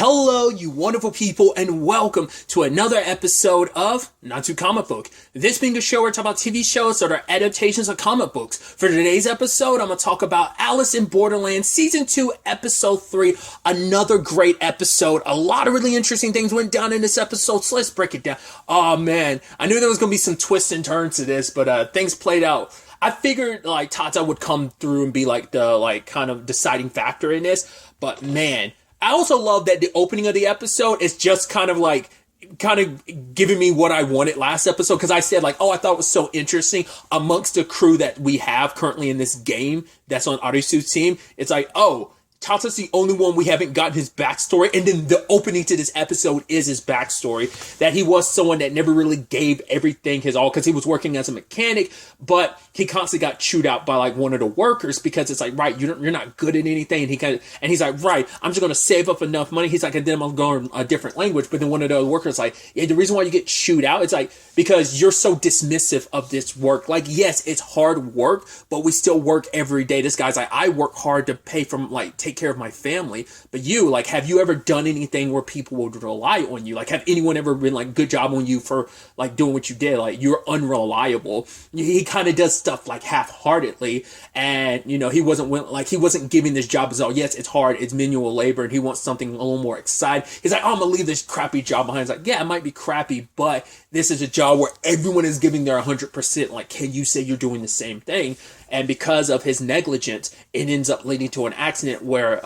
Hello, you wonderful people, and welcome to another episode of Not Too Comic Book. This being the show where I talk about TV shows that are adaptations of comic books. For today's episode, I'm going to talk about Alice in Borderland Season 2, Episode 3. Another great episode. A lot of really interesting things went down in this episode, so let's break it down. Oh man, I knew there was going to be some twists and turns to this, but things played out. I figured like Tata would come through and be like the kind of deciding factor in this, but man, I also love that the opening of the episode is just kind of giving me what I wanted last episode, because I said I thought it was so interesting amongst the crew that we have currently in this game that's on Arisu's team. It's like, oh, Tata's the only one we haven't gotten his backstory, and then the opening to this episode is his backstory, that he was someone that never really gave everything his all, because he was working as a mechanic, but he constantly got chewed out by one of the workers, because it's like, right, you're not good at anything, and he's like, right, I'm just going to save up enough money. He's like, and then I'm going to learn a different language. But then one of the workers like, yeah, the reason why you get chewed out, it's like, because you're so dismissive of this work. Yes, it's hard work, but we still work every day. This guy's like, I work hard to pay from take care of my family, but you have you ever done anything where people would rely on you? Have anyone ever been good job on you for doing what you did? You're unreliable. He kind of does stuff half-heartedly, and he wasn't giving this job as, oh yes, it's hard, it's manual labor, and he wants something a little more exciting. He's like, oh, I'm gonna leave this crappy job behind. It's like, yeah, it might be crappy, but this is a job where everyone is giving their 100%. Can you say you're doing the same thing? And because of his negligence, it ends up leading to an accident where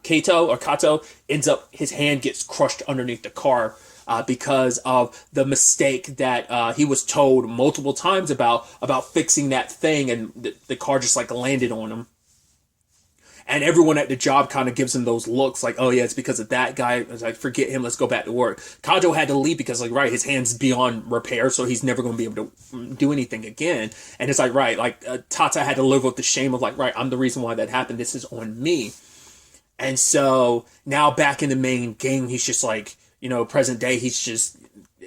Kato ends up, his hand gets crushed underneath the car because of the mistake that he was told multiple times about fixing that thing, and the car just landed on him. And everyone at the job kind of gives him those looks oh yeah, it's because of that guy. It's like, forget him, let's go back to work. Kato had to leave because right, his hand's beyond repair, so he's never going to be able to do anything again. And it's Tata had to live with the shame of right, I'm the reason why that happened. This is on me. And so now back in the main game, he's just present day, he's just,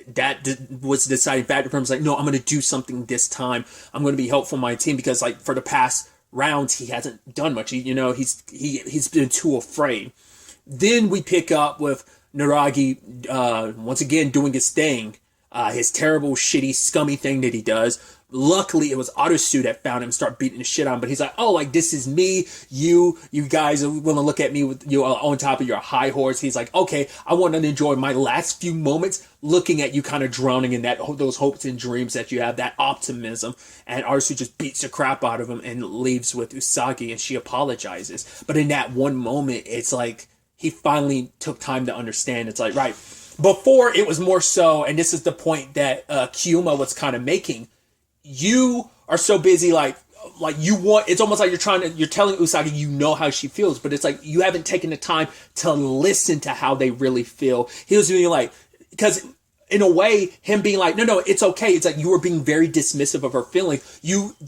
that was the deciding factor for him. It's no, I'm going to do something this time. I'm going to be helpful to my team, because for the past rounds he hasn't done much. He's been too afraid. Then we pick up with Naragi once again doing his thing, his terrible, shitty, scummy thing that he does. Luckily, it was Arisu that found him, start beating the shit on him. But he's like, oh, this is me. You guys are going to look at me with you on top of your high horse. He's like, okay, I want to enjoy my last few moments looking at you kind of drowning in those hopes and dreams that you have, that optimism. And Arisu just beats the crap out of him and leaves with Usagi, and she apologizes. But in that one moment, it's he finally took time to understand. It's right. Before, it was more so, and this is the point that Kyuma was kind of making, you are so busy, you want, it's almost you're telling Usagi how she feels, but it's you haven't taken the time to listen to how they really feel. He was being because in a way, him being no, it's okay. It's you were being very dismissive of her feeling.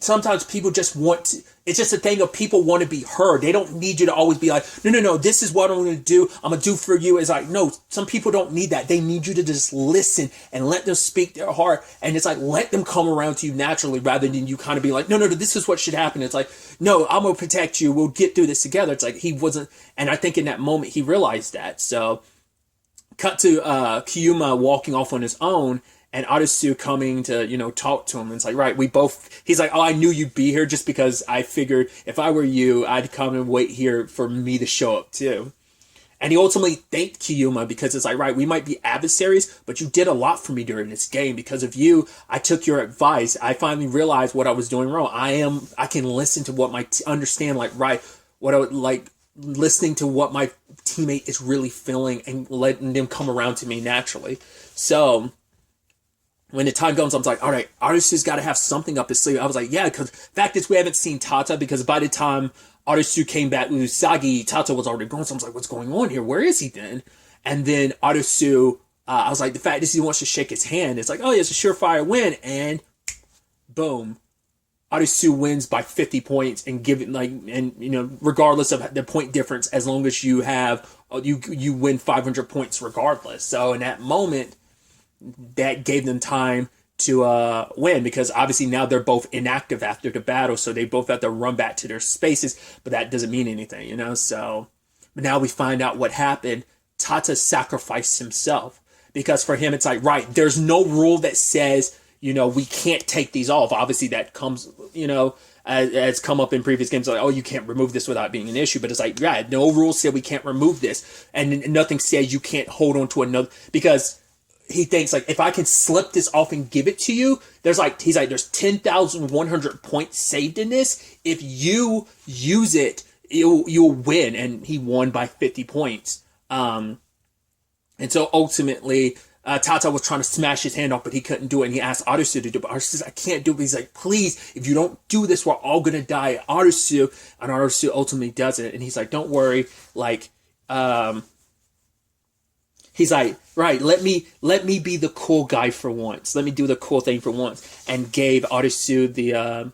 Sometimes people just it's just a thing of people want to be heard. They don't need you to always be no, this is what I'm going to do. I'm going to do for you. It's no, some people don't need that. They need you to just listen and let them speak their heart. And it's let them come around to you naturally, rather than you kind of be no, this is what should happen. It's no, I'm going to protect you. We'll get through this together. It's he wasn't, and I think in that moment he realized that. So cut to Kyuma walking off on his own, and Arisu coming to, talk to him. And it's right, he's oh, I knew you'd be here, just because I figured if I were you, I'd come and wait here for me to show up too. And he ultimately thanked Kyuma, because it's right, we might be adversaries, but you did a lot for me during this game. Because of you, I took your advice. I finally realized what I was doing wrong. I can listen to what understand, right, what I would listening to what my teammate is really feeling, and letting them come around to me naturally. So when the time comes, I'm all right, Arisu's got to have something up his sleeve. I was yeah, because fact is we haven't seen Tata, because by the time Arisu came back with Usagi, Tata was already gone. So I'm what's going on here? Where is he then? And then Arisu, I was the fact is he wants to shake his hand. It's oh yeah, it's a surefire win, and boom, Arisu wins by 50 points, and give it regardless of the point difference, as long as you have you win 500 points regardless. So in that moment, that gave them time to win, because obviously now they're both inactive after the battle, so they both have to run back to their spaces, but that doesn't mean anything, So but now we find out what happened. Tata sacrificed himself. Because for him, it's like, right, there's no rule that says, we can't take these off. Obviously, that comes, as come up in previous games, like, oh, you can't remove this without being an issue. But it's like, yeah, no rule said we can't remove this. And nothing says you can't hold on to another. Because he thinks, like, if I can slip this off and give it to you, there's 10,100 points saved in this. If you use it, you'll win. And he won by 50 points. And so ultimately, Tata was trying to smash his hand off, but he couldn't do it. And he asked Arisu to do it. But Arisu says, I can't do it. But he's like, please, if you don't do this, we're all going to die. Arisu. And Arisu ultimately does it. And he's like, don't worry. Like, he's like, right, let me be the cool guy for once. Let me do the cool thing for once. And gave Arisu the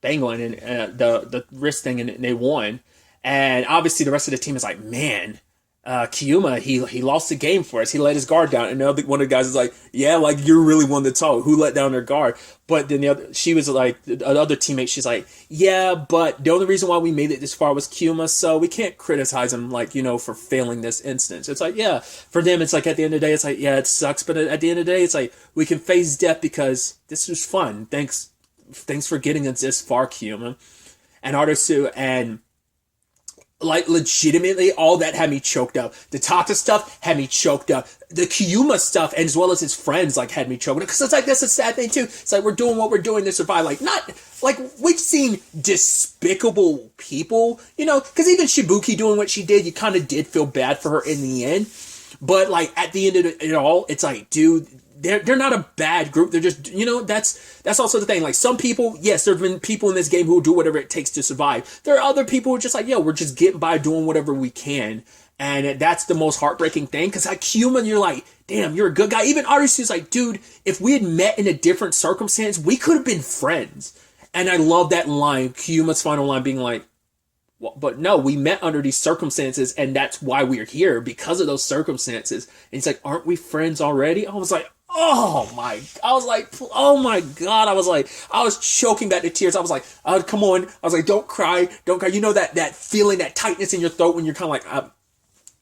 thing on and the wrist thing, and they won. And obviously the rest of the team is like, man, Kyuma, he lost the game for us. He let his guard down. And one of the guys is like, yeah, like, you're really one to talk. Who let down their guard? But then she was like, the other teammate, she's like, yeah, but the only reason why we made it this far was Kyuma, so we can't criticize him, like, for failing this instance. It's like, yeah, for them, it's like, at the end of the day, it's like, yeah, it sucks. But at the end of the day, it's like, we can face death because this was fun. Thanks for getting us this far, Kyuma. And Arisu, and like, legitimately, all that had me choked up. The Tata stuff had me choked up. The Kyuma stuff, as well as his friends, like, had me choked up. Because it's like, that's a sad thing, too. It's like, we're doing what we're doing to survive. Like, not, like, we've seen despicable people, because even Shibuki doing what she did, you kind of did feel bad for her in the end. But, like, at the end of it all, it's like, dude, they're not a bad group. They're just, that's also the thing. Like, some people, yes, there have been people in this game who will do whatever it takes to survive. There are other people who are just like, we're just getting by doing whatever we can. And that's the most heartbreaking thing. Because like human, you're like, damn, you're a good guy. Even Arisu's like, dude, if we had met in a different circumstance, we could have been friends. And I love that line, Kyuma's final line being like, well, but no, we met under these circumstances, and that's why we're here, because of those circumstances. And he's like, aren't we friends already? I was like, oh my God. I was choking back to tears. I was like, oh, come on. I was like, don't cry. You know that feeling, that tightness in your throat when you're kind of like,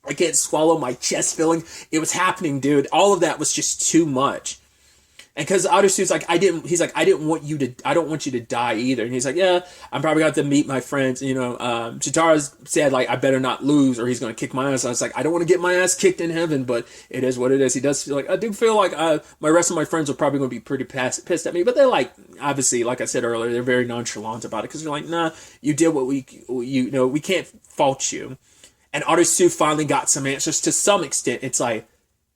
I can't swallow my chest feeling. It was happening, dude. All of that was just too much. And because Arisu's like, I don't want you to die either. And he's like, yeah, I'm probably going to have to meet my friends. Chitara's said, like, I better not lose or he's going to kick my ass. I was like, I don't want to get my ass kicked in heaven, but it is what it is. He does feel like, I do feel like my rest of my friends are probably going to be pretty pissed at me. But they're like, obviously, like I said earlier, they're very nonchalant about it because they're like, nah, you did what we can't fault you. And Arisu finally got some answers to some extent. It's like,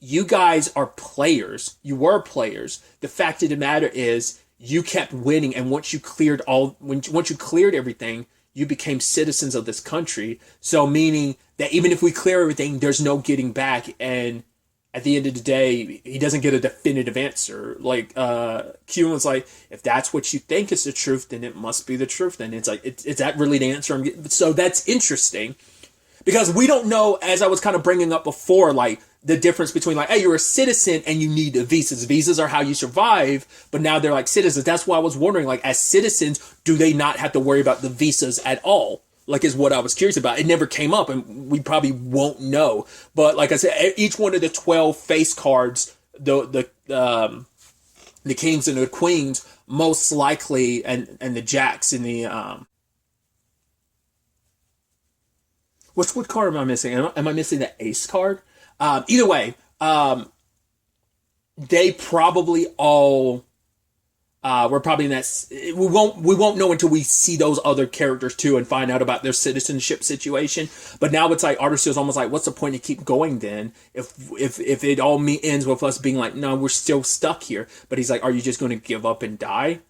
you guys are players. You were players. The fact of the matter is, you kept winning, and once you cleared everything, you became citizens of this country. So meaning that even if we clear everything, there's no getting back. And at the end of the day, he doesn't get a definitive answer. Like Q was like, if that's what you think is the truth, then it must be the truth. Then it's like, is that really the answer I'm getting? So that's interesting. Because we don't know, as I was kind of bringing up before, like, the difference between, like, hey, you're a citizen and you need visas. Visas are how you survive, but now they're like citizens. That's why I was wondering, like, as citizens, do they not have to worry about the visas at all? Like, is what I was curious about. It never came up, and we probably won't know. But, like I said, each one of the 12 face cards, the kings and the queens, most likely, and the jacks and the... What card am I missing? Am I missing the ace card? Either way, they probably all we're probably in that. We won't know until we see those other characters too and find out about their citizenship situation. But now it's like Artisu is almost like, what's the point to keep going then? If it all ends with us being like, no, we're still stuck here. But he's like, are you just going to give up and die?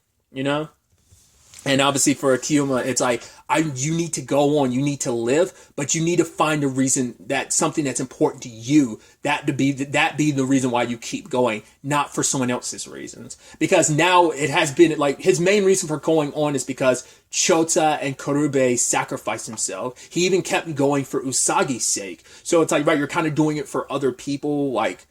And obviously for Akiyama, it's like, you need to go on, you need to live, but you need to find a reason, that something that's important to you, that be the reason why you keep going, not for someone else's reasons. Because now it has been, like, his main reason for going on is because Chota and Karube sacrificed himself. He even kept going for Usagi's sake. So it's like, right, you're kind of doing it for other people, like,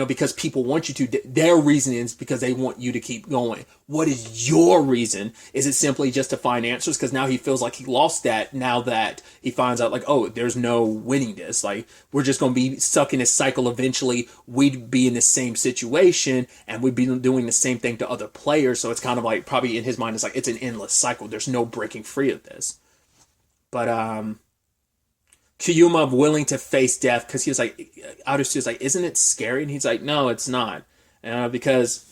because people want you to. Their reason is because they want you to keep going. What is your reason? Is it simply just to find answers? Because now he feels like he lost that now that he finds out, like, oh, there's no winning this. Like, we're just going to be stuck in this cycle. Eventually, we'd be in the same situation and we'd be doing the same thing to other players. So it's kind of like, probably in his mind, it's like, it's an endless cycle. There's no breaking free of this. But, Kyuma willing to face death because he was like, Arusu was like, isn't it scary? And he's like, no, it's not. Because,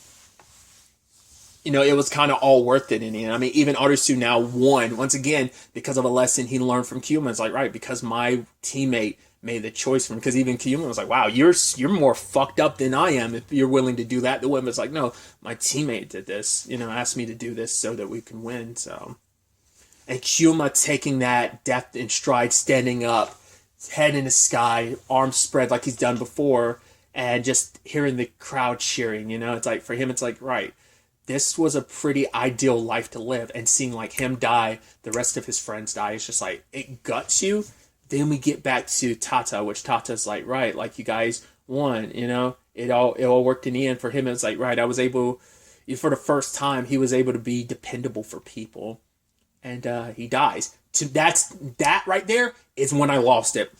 it was kind of all worth it in the end. I mean, even Arusu now won, once again, because of a lesson he learned from Kyuma. It's like, right, because my teammate made the choice for him. Because even Kyuma was like, wow, you're more fucked up than I am if you're willing to do that. The woman's like, no, my teammate did this, asked me to do this so that we can win, so. And Kyuma taking that death in stride, standing up, head in the sky, arms spread like he's done before, and just hearing the crowd cheering, it's like, for him, it's like, right, this was a pretty ideal life to live, and seeing like him die, the rest of his friends die, it's just like, it guts you. Then we get back to Tata, which Tata's like, right, like, you guys won, it all worked in the end. For him, it's like, right, I was able, for the first time, he was able to be dependable for people, and he dies. That right there is when I lost it.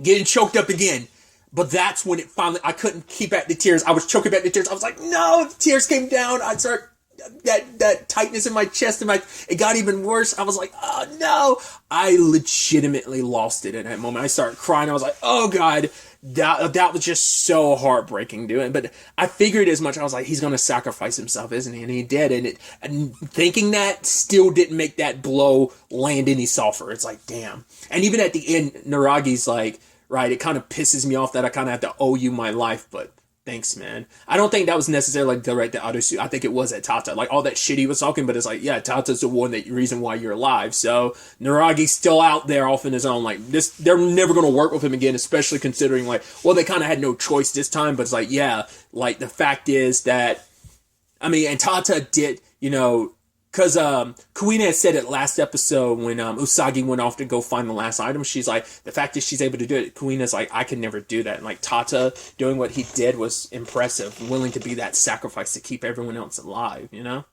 Getting choked up again. But that's when it finally, I couldn't keep back the tears. I was choking back the tears. I was like, no, the tears came down. I started, that tightness in my chest, it got even worse. I was like, oh no. I legitimately lost it in that moment. I started crying. I was like, oh God, that was just so heartbreaking doing. But I figured as much. I was like, he's going to sacrifice himself, isn't he? And he did. And thinking that still didn't make that blow land any softer. It's like, damn. And even at the end, Naragi's like, right, it kind of pisses me off that I kind of have to owe you my life, but thanks, man. I don't think that was necessarily like direct to Arusu. I think it was at Tata. Like, all that shit he was talking, but it's like, yeah, Tata's the reason why you're alive. So Naragi's still out there off in his own. Like, this, they're never going to work with him again, especially considering, like, well, they kind of had no choice this time, but it's like, yeah, like, the fact is that, I mean, and Tata did, because Kuina had said it last episode when Usagi went off to go find the last item. She's like, the fact that she's able to do it, Kuina's like, I could never do that. And like, Tata doing what he did was impressive, willing to be that sacrifice to keep everyone else alive, And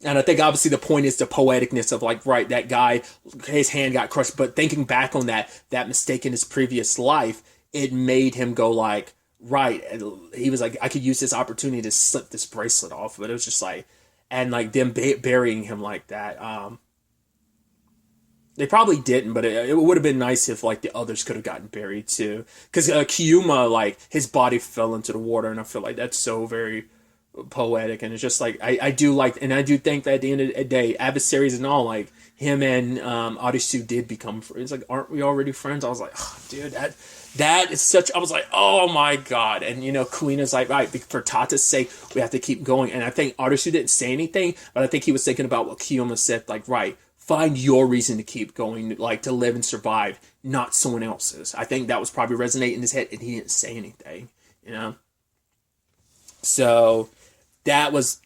I think obviously the point is the poeticness of like, right, that guy, his hand got crushed, but thinking back on that mistake in his previous life, it made him go like, right, and he was like, I could use this opportunity to slip this bracelet off, but it was just like, and like them burying him like that. They probably didn't, but it would have been nice if like the others could have gotten buried too, because Kyuma, like, his body fell into the water, and I feel like that's so very poetic, and it's just like, I do like, and I do think that at the end of the day, adversaries and all, like, him and Arisu did become friends. Like, aren't we already friends? I was like, oh, dude, that is such, I was like, oh my God. And, Kuina's like, right, for Tata's sake, we have to keep going. And I think Arisu didn't say anything, but I think he was thinking about what Kyuma said, like, right, find your reason to keep going, like, to live and survive, not someone else's. I think that was probably resonating in his head, and he didn't say anything, So that was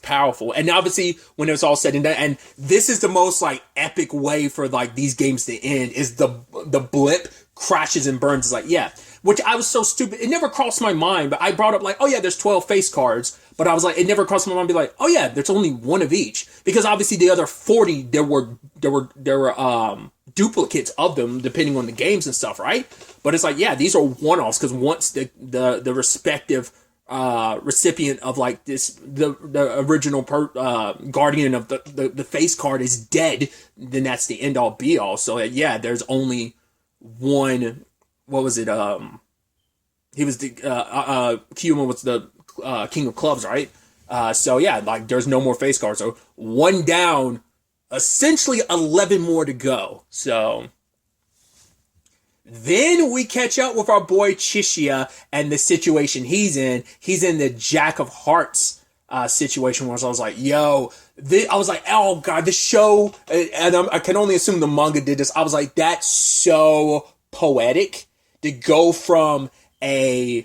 powerful. And obviously, when it was all said and done, and this is the most, like, epic way for, like, these games to end, is the blip crashes and burns. Is like, yeah, which I was so stupid. It never crossed my mind, but I brought up like, oh yeah, there's 12 face cards, but I was like, it never crossed my mind to be like, oh yeah, there's only one of each, because obviously the other 40, there were duplicates of them depending on the games and stuff, right? But it's like, yeah, these are one-offs, because once the respective recipient of like the original guardian of the face card is dead, then that's the end all be all. So yeah, there's only one. What was it? He was the Kyuma was the king of clubs, right? So yeah, like, there's no more face cards. So one down, essentially 11 more to go. So then we catch up with our boy Chishiya and the situation he's in. He's in the Jack of Hearts situation, where I was like, yo, I was like, oh God, this show, and I can only assume the manga did this. I was like, that's so poetic to go from and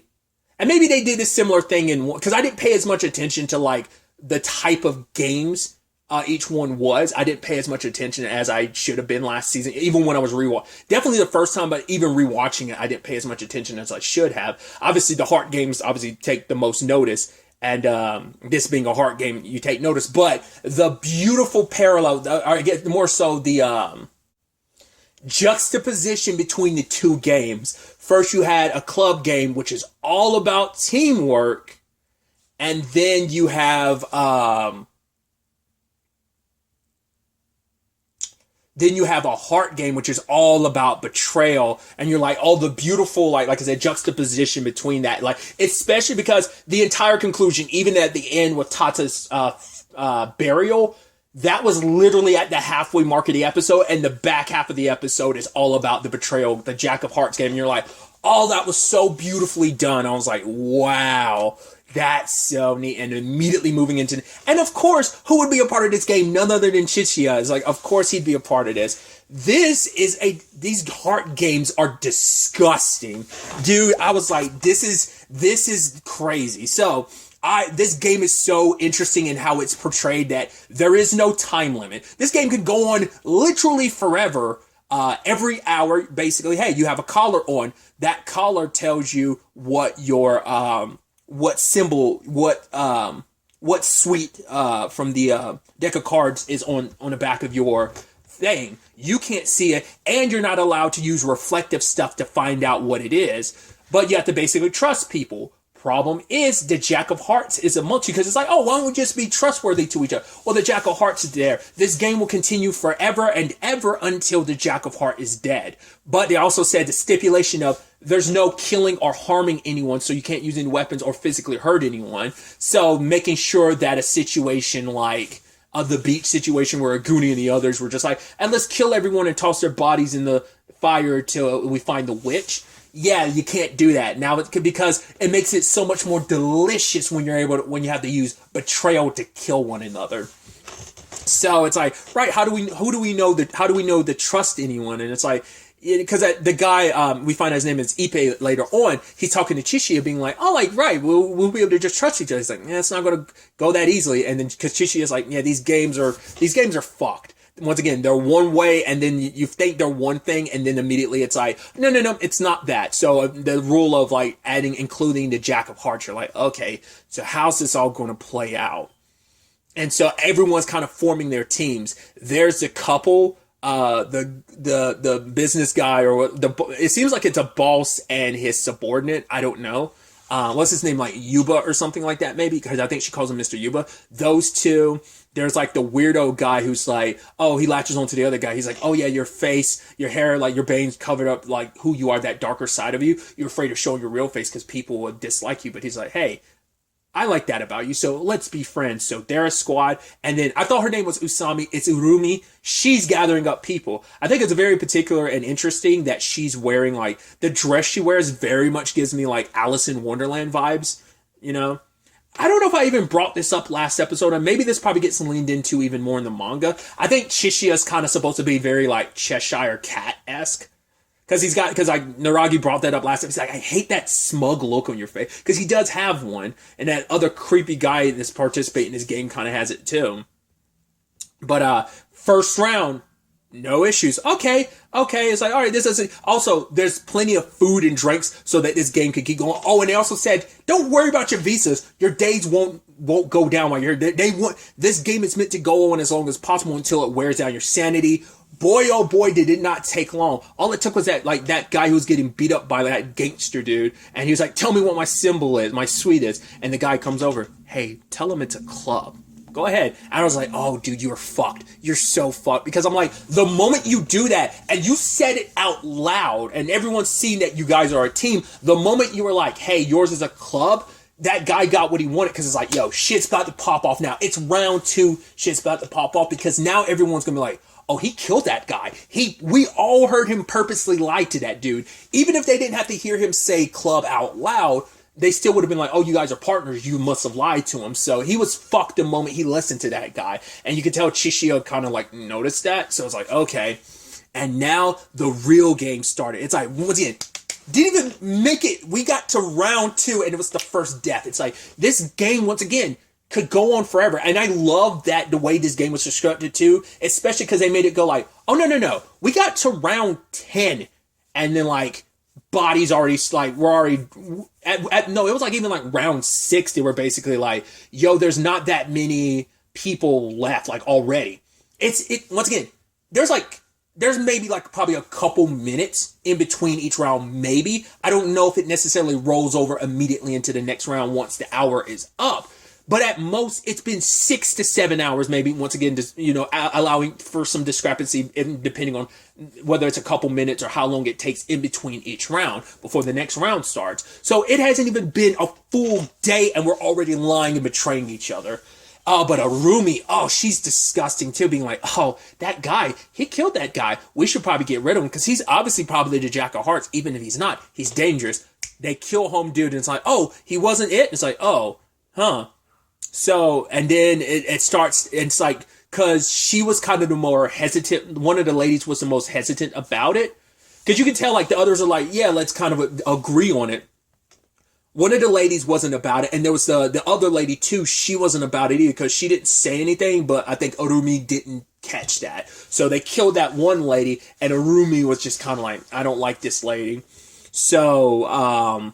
maybe they did a similar thing because I didn't pay as much attention to like the type of games each one was. I didn't pay as much attention as I should have been last season, even when I was definitely the first time, but even rewatching it, I didn't pay as much attention as I should have. Obviously, the heart games obviously take the most notice, and this being a heart game, you take notice. But the beautiful parallel, I guess more so the juxtaposition between the two games. First, you had a club game, which is all about teamwork, and then you have a heart game, which is all about betrayal. And you're like, all the beautiful, like I said, juxtaposition between that. Like, especially because the entire conclusion, even at the end with Tata's burial, that was literally at the halfway mark of the episode. And the back half of the episode is all about the betrayal, the Jack of Hearts game. And you're like, oh, that was so beautifully done. I was like, wow. That's so neat. And immediately moving into, and of course, who would be a part of this game? None other than Chichiya. It's like, of course he'd be a part of this. These heart games are disgusting. Dude, I was like, this is crazy. So, this game is so interesting in how it's portrayed that there is no time limit. This game could go on literally forever. Every hour, basically, hey, you have a collar on. That collar tells you what your, what symbol, what suite from the deck of cards is on the back of your thing. You can't see it, and you're not allowed to use reflective stuff to find out what it is, but you have to basically trust people. Problem is, the Jack of Hearts is a multi, because it's like, oh, why don't we just be trustworthy to each other? Well, the Jack of Hearts is there. This game will continue forever and ever until the Jack of Hearts is dead. But they also said the stipulation of there's no killing or harming anyone, so you can't use any weapons or physically hurt anyone. So making sure that a situation like the beach situation where Aguni and the others were just like, and let's kill everyone and toss their bodies in the fire till we find the witch. Yeah, you can't do that now because it makes it so much more delicious when when you have to use betrayal to kill one another. So it's like, right, how do we know to trust anyone? And it's like, because the guy, we find out his name is Ipe later on, he's talking to Chichiya being like, oh, like, right, we'll be able to just trust each other. He's like, yeah, it's not going to go that easily. And then, because Chichiya's like, yeah, these games are fucked. Once again, they're one way, and then you think they're one thing, and then immediately it's like, no, it's not that. So the rule of like including the Jack of Hearts, you're like, okay, so how's this all going to play out? And so everyone's kind of forming their teams. There's a couple, the business guy, or it seems like it's a boss and his subordinate. I don't know. What's his name? Like Yuba or something like that, maybe, because I think she calls him Mr. Yuba. Those two. There's like the weirdo guy who's like, oh, he latches onto the other guy. He's like, oh yeah, your face, your hair, like your veins covered up, like who you are, that darker side of you. You're afraid of showing your real face because people would dislike you. But he's like, hey, I like that about you, so let's be friends. So they're a squad. And then I thought her name was Usami. It's Urumi. She's gathering up people. I think it's very particular and interesting that she's wearing, like, the dress she wears very much gives me like Alice in Wonderland vibes, you know? I don't know if I even brought this up last episode, and maybe this probably gets leaned into even more in the manga. I think Chishiya's kind of supposed to be very like Cheshire Cat-esque. Because Naragi brought that up last time. He's like, I hate that smug look on your face. Because he does have one. And that other creepy guy that's participating in this game kind of has it too. But first round, no issues. Okay. It's like, all right, this is also, there's plenty of food and drinks so that this game could keep going. Oh, and they also said, don't worry about your visas. Your days won't go down while you're here. This game is meant to go on as long as possible until it wears down your sanity. Boy, oh boy, did it not take long. All it took was that guy who was getting beat up by that gangster dude. And he was like, tell me what my symbol is, my suite is. And the guy comes over. Hey, tell him it's a club. Go ahead. And I was like, oh, dude, you're fucked. You're so fucked. Because I'm like, the moment you do that, and you said it out loud, and everyone's seen that you guys are a team, the moment you were like, hey, yours is a club, that guy got what he wanted, because it's like, yo, shit's about to pop off now. It's round 2, shit's about to pop off, because now everyone's going to be like, oh, he killed that guy. We all heard him purposely lie to that dude. Even if they didn't have to hear him say club out loud, they still would have been like, oh, you guys are partners. You must have lied to him. So he was fucked the moment he listened to that guy. And you could tell Chishiya kind of like noticed that. So it's like, okay. And now the real game started. It's like, once again, didn't even make it. We got to round 2 and it was the first death. It's like, this game, once again, could go on forever. And I love that the way this game was constructed too, especially because they made it go like, oh, no. We got to round 10 and then like bodies already like, we're already no, it was like even like round 6, they were basically like, yo, there's not that many people left like already. Once again, there's maybe like probably a couple minutes in between each round, maybe. I don't know if it necessarily rolls over immediately into the next round once the hour is up. But at most, it's been 6 to 7 hours, maybe, once again, just, allowing for some discrepancy, depending on whether it's a couple minutes or how long it takes in between each round before the next round starts. So it hasn't even been a full day, and we're already lying and betraying each other. But Arumi, she's disgusting too, being like, that guy, he killed that guy. We should probably get rid of him, because he's obviously probably the Jack of Hearts, even if he's not. He's dangerous. They kill home dude, and it's like, he wasn't it? It's like, huh. So, and then it starts, it's like, because she was kind of the more hesitant, one of the ladies was the most hesitant about it. Because you can tell, like, the others are like, yeah, let's kind of agree on it. One of the ladies wasn't about it, and there was the other lady, too, she wasn't about it either, because she didn't say anything, but I think Arumi didn't catch that. So they killed that one lady, and Arumi was just kind of like, I don't like this lady. So,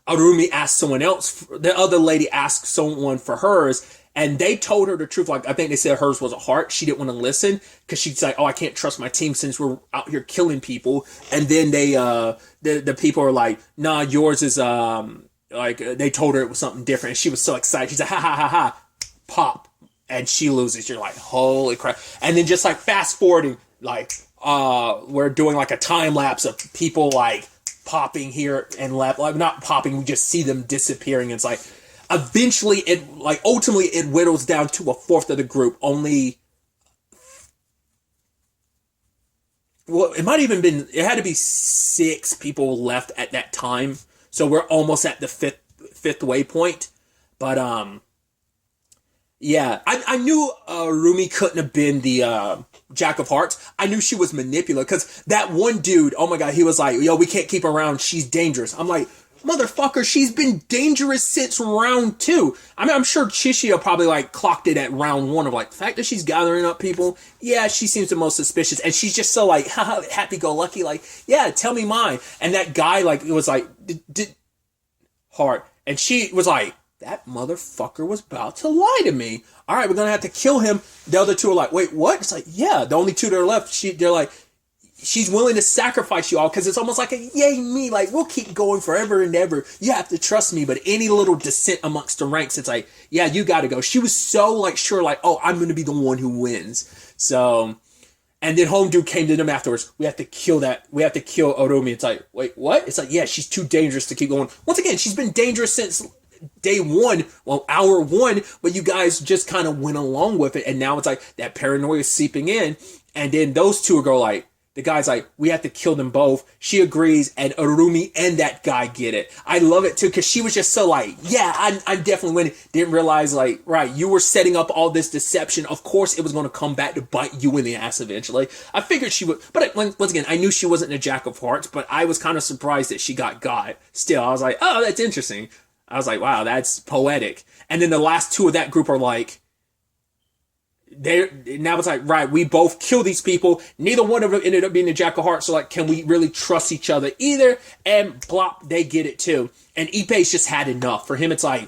Arumi asked someone else, the other lady asked someone for hers, and they told her the truth. Like, I think they said hers was a heart. She didn't want to listen, because she's like, I can't trust my team since we're out here killing people. And then the people are like, nah, yours is, like, they told her it was something different, and she was so excited. She's like, ha, ha, ha, ha, pop. And she loses. You're like, holy crap. And then just like fast forwarding, like, we're doing like a time lapse of people like popping here and left, like not popping, we just see them disappearing. It's like, eventually ultimately it whittles down to a fourth of the group. Only, well, it had to be 6 people left at that time. So we're almost at the fifth waypoint. But, yeah, I knew Rumi couldn't have been the Jack of Hearts. I knew she was manipulative, because that one dude, oh my god, he was like, yo, we can't keep her around, she's dangerous. I'm like, motherfucker, she's been dangerous since round 2. I mean, I'm sure Chishio probably like clocked it at round 1 of like, the fact that she's gathering up people, yeah, she seems the most suspicious. And she's just so like, happy-go-lucky, like, yeah, tell me mine. And that guy, like, it was like, heart. And she was like, that motherfucker was about to lie to me. All right, we're going to have to kill him. The other 2 are like, wait, what? It's like, yeah, the only 2 that are left, they're like, she's willing to sacrifice you all, because it's almost like a yay me, like, we'll keep going forever and ever. You have to trust me. But any little dissent amongst the ranks, it's like, yeah, you got to go. She was so like sure, like, I'm going to be the one who wins. So, and then home dude came to them afterwards. We have to kill Orumi. It's like, wait, what? It's like, yeah, she's too dangerous to keep going. Once again, she's been dangerous since day 1, well, hour 1, but you guys just kind of went along with it, and now it's like that paranoia is seeping in, and then those 2 go like, the guy's like, we have to kill them both. She agrees, and Arumi and that guy get it. I love it too, because she was just so like, yeah, I'm definitely winning. Didn't realize, like, right, you were setting up all this deception. Of course it was going to come back to bite you in the ass eventually. I figured she would, but once again, I knew she wasn't a Jack of Hearts, but I was kind of surprised that she got. Still, I was like, oh, that's interesting. I was like, wow, that's poetic. And then the last 2 of that group are like, now it's like, right, we both kill these people. Neither one of them ended up being a Jack of Hearts. So like, can we really trust each other either? And plop, they get it too. And Ippei's just had enough. For him, it's like,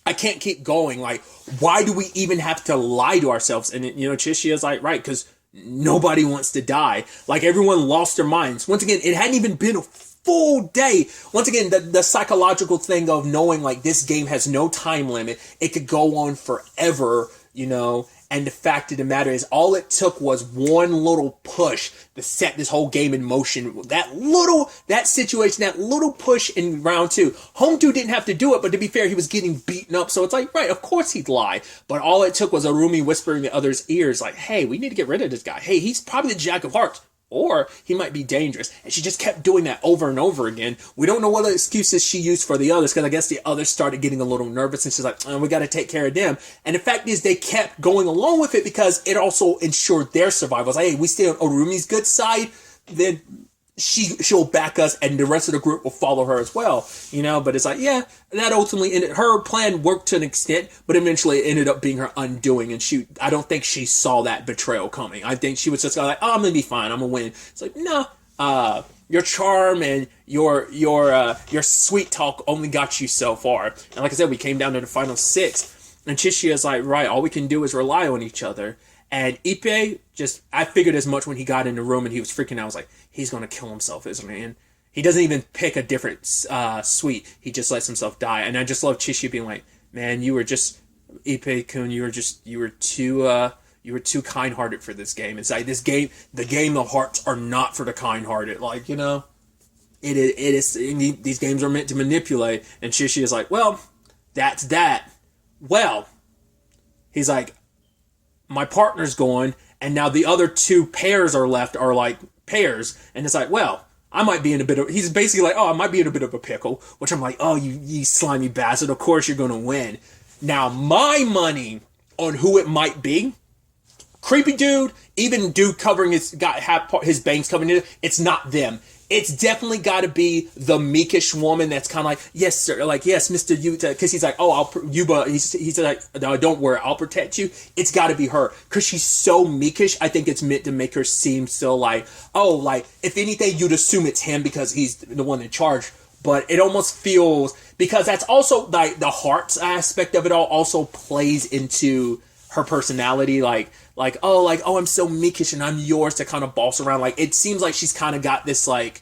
I can't keep going. Like, why do we even have to lie to ourselves? And Chishia's like, right, because nobody wants to die. Like, everyone lost their minds. Once again, it hadn't even been a full day. Once again, the psychological thing of knowing like this game has no time limit. It could go on forever, And the fact of the matter is, all it took was one little push to set this whole game in motion. That situation, that little push in round 2. Home dude didn't have to do it, but to be fair, he was getting beaten up. So it's like, right, of course he'd lie. But all it took was Arumi whispering in the other's ears, like, hey, we need to get rid of this guy. Hey, he's probably the Jack of Hearts. Or he might be dangerous. And she just kept doing that over and over again. We don't know what excuses she used for the others, because I guess the others started getting a little nervous, and she's like, we got to take care of them. And the fact is, they kept going along with it because it also ensured their survival. It's like, hey, we stay on Orumi's good side, then she'll back us and the rest of the group will follow her as well, but it's like, yeah, that ultimately ended, her plan worked to an extent, but eventually it ended up being her undoing, and I don't think she saw that betrayal coming. I think she was just like, oh, I'm gonna be fine, I'm gonna win. It's like, no, your charm and your sweet talk only got you so far. And like I said, we came down to the final 6, and Chishia's like, right, all we can do is rely on each other. And Ippei, I figured as much when he got in the room and he was freaking out. I was like, he's going to kill himself, isn't he? And he doesn't even pick a different suite. He just lets himself die. And I just love Chishia being like, man, Ippei-kun, you were too kind-hearted for this game. It's like, the game of hearts are not for the kind-hearted. Like, it is, these games are meant to manipulate. And Chishia is like, well, that's that. Well, he's like, my partner's gone, and now the other 2 pairs are left are like pairs, and it's like, well, I might be in a bit of, he's basically like, oh, I might be in a bit of a pickle, which I'm like, oh, you slimy bastard, of course you're gonna win. Now, my money on who it might be, creepy dude, even dude covering his bangs covering it, it's not them. It's definitely got to be the meekish woman that's kind of like, yes, sir, like, yes, Mr. Yuta, because he's like, oh, he's like, no, don't worry, I'll protect you. It's got to be her, because she's so meekish. I think it's meant to make her seem so like, oh, like, if anything, you'd assume it's him because he's the one in charge. But it almost feels, because that's also, like, the hearts aspect of it all also plays into her personality, oh, I'm so meekish and I'm yours to kind of boss around. Like, it seems like she's kind of got this, like,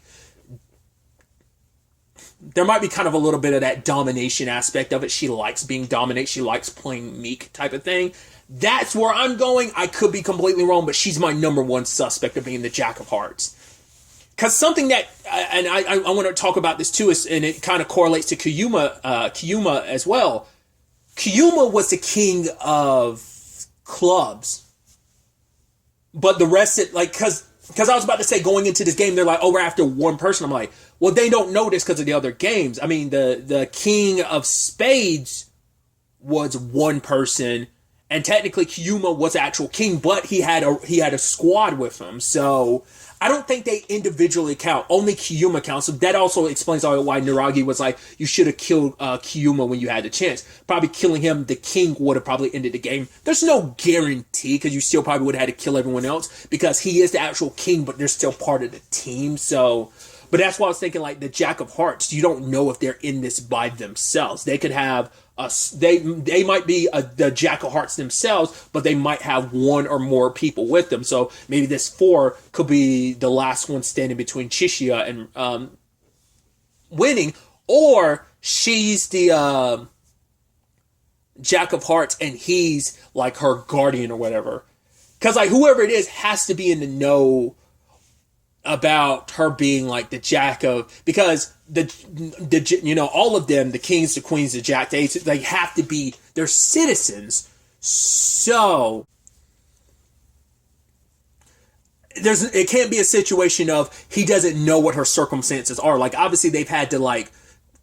there might be kind of a little bit of that domination aspect of it. She likes being dominant. She likes playing meek type of thing. That's where I'm going. I could be completely wrong, but she's my number 1 suspect of being the Jack of Hearts. Because something that, and I want to talk about this too, and it kind of correlates to Kyuma as well. Kyuma was the king of clubs, but the rest, because I was about to say, going into this game, they're like, oh, we're after one person. I'm like, well, they don't know this because of the other games. I mean, the king of spades was one person, and technically Kyuma was the actual king, but he had a squad with him. So I don't think they individually count. Only Kyuma counts. So that also explains why Niragi was like, you should have killed Kyuma when you had the chance. Probably killing him, the king would have probably ended the game. There's no guarantee, because you still probably would have had to kill everyone else, because he is the actual king, but they're still part of the team. So, but that's why I was thinking, like, the Jack of Hearts, you don't know if they're in this by themselves. They could have they might be the Jack of Hearts themselves, but they might have one or more people with them. So maybe this 4 could be the last one standing between Chishia and winning, or she's the Jack of Hearts and he's like her guardian or whatever. Because like whoever it is has to be in the know about her being like the Jack of, because the all of them, the kings, the queens, the Jack, they have to be, they're citizens. So it can't be a situation of he doesn't know what her circumstances are. Like obviously they've had to like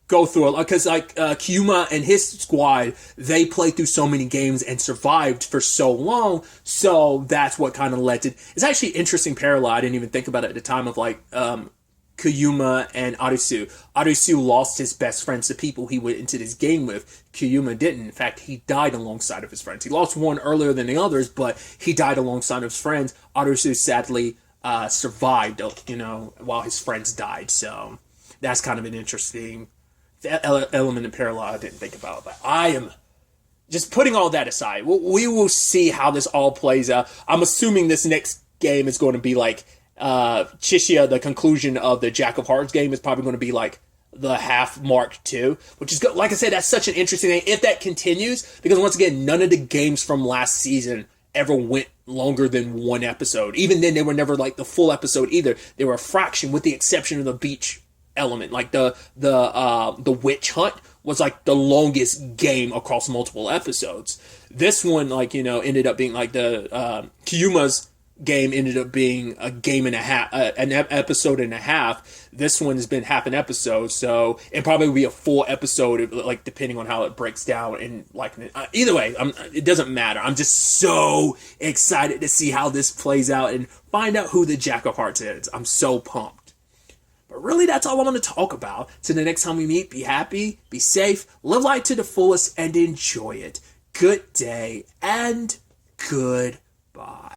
go through it, because like Kyuma and his squad, they played through so many games and survived for so long, so that's what kind of led to, it's actually interesting parallel. I didn't even think about it at the time, of like Kyuma and Arisu. Arisu lost his best friends, the people he went into this game with. Kyuma didn't. In fact, he died alongside of his friends. He lost one earlier than the others, but he died alongside of his friends. Arisu sadly survived, while his friends died. So that's kind of an interesting element in parallel I didn't think about. But I am just putting all that aside. We will see how this all plays out. I'm assuming this next game is going to be like Chishia, the conclusion of the Jack of Hearts game is probably going to be like the half mark too, which is good. Like I said, that's such an interesting thing if that continues, because once again, none of the games from last season ever went longer than 1 episode. Even then, they were never like the full episode either. They were a fraction, with the exception of the beach element. Like the witch hunt was like the longest game across multiple episodes. This one, like, ended up being like the Kyuma's game ended up being a game and a half, an episode and a half. This one has been half an episode, so it probably will be a full episode, like depending on how it breaks down. And like either way, it doesn't matter. I'm just so excited to see how this plays out and find out who the Jack of Hearts is. I'm so pumped. But really, that's all I want to talk about. Till the next time we meet, be happy, be safe, live life to the fullest, and enjoy it. Good day and goodbye.